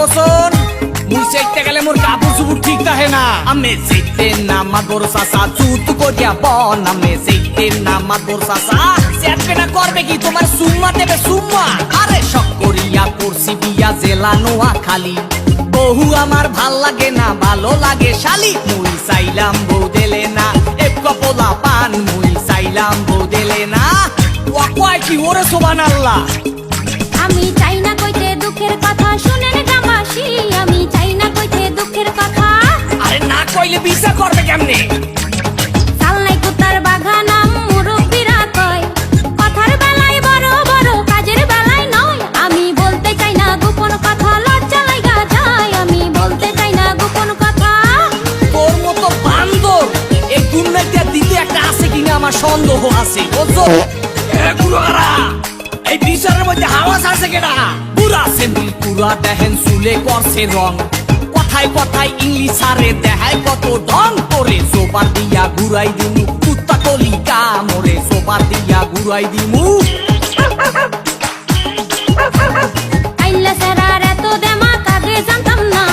বসন মুই সেটতে গেলে মোর কাপড় চুপুর ঠিক থাকে না আমি সেটতে না মাদর সাসা চুত করিয়া বন আমি সেটতে না মাদর সাসা সেটবে না করবে কি তোমার সুম্মা দেবে সুম্মা আরে শক করিয়া করছি বিয়া জেলা নোয়া খালি বহু আমার ভাল লাগে না ভালো লাগে শালি মুই চাইলাম বউ দেলে না এক কপলা পান মুই চাইলাম বউ দেলে না ওয়া কয় কি ওরে সুবহানাল্লাহ আমি চাই না কইতে দুঃখের কথা শুনেন জামাসি আমি চাই না কইতে দুঃখের কথা আরে না কইলে বিচার করবে কেমনে চালনাই কুতার বাগানাম মুরব্বিরা কয় কথার বেলায় বড় বড় কাজের বেলায় নয় আমি বলতে চাই না গোপন কথা লজ্জা লাগা যায় আমি বলতে চাই না গোপন কথা তোর মতো বান্দর এই দুনিয়াতে দিতে একটা আছে কিনা আমার সন্দেহ আছে বুঝছো এ গুরুরা এই বিচারের মধ্যে হাওয়া আছে কেডা পুরা সেন্দিল পুরা দেখেন চুলে করছে রং কথায় কথায় ইংলিশ আরে দেখায় কত ঢং করে সোপার দিয়া ঘুরাই দিমু কুত্তা কলি কামড়ে সোপার দিয়া ঘুরাই দিমু আইলা সেরার এত দেমা কাগে জানতাম না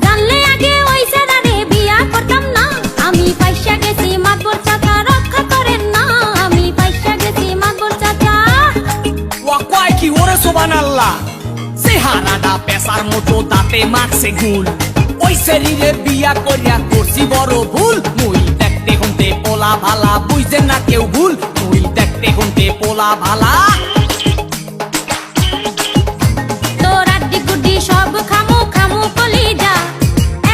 জানলে আগে ওই সেরারে বিয়া করতাম না আমি পয়সা গেছি মাতবর চাচা রক্ষা করেন না আমি পয়সা গেছি মাতবর চাচা ওয়া কয় কি ওরে সুবহানাল্লাহ চেহারাটা পেশার মতো দাঁতে মারছে গুল ওই শরীরে বিয়া করিয়া করছি বড় ভুল মুই দেখতে হতে পোলা ভালা বুঝছেন না কেউ ভুল মুই দেখতে হতে পোলা ভালা তোর আড্ডি গুড্ডি সব খামু খামু কলিজা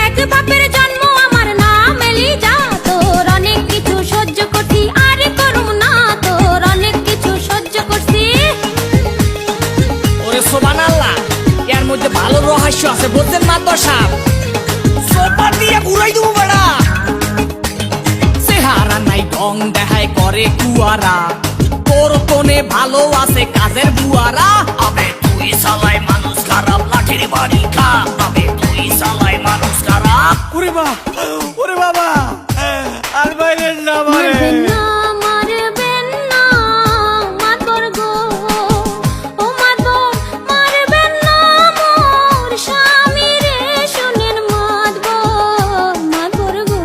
এক বাপের জন্ম আমার নাম এলিজা তোর অনেক কিছু সহ্য করছি আর করুম না তোর অনেক কিছু সহ্য করছি ওরে সুবহানাল্লাহ এর মধ্যে ভালো রহস্য আছে বুঝছেন মাতবর সাহেব সোপা দিয়ে ঘুরাই দেবো বেড়া চেহারা নাই ঢং দেখায় করে কুয়ারা তোর কোনে ভালো আছে কাজের বুয়ারা আবে তুই সালাই মানুষ খারাপ লাঠির বাড়ি খা আবে তুই সালাই মানুষ খারাপ ওরে বাবা আর বাইরে না মারবেন না মারবেন না মাতবর গো ও মাতবর মারবেন না মোর স্বামী রে শুনেন মাতবর গো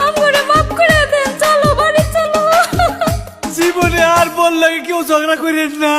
আমারে মাফ করে দেন চলো বাড়ি চলো জীবনে আর বললে কেউ ঝগড়া করেন না।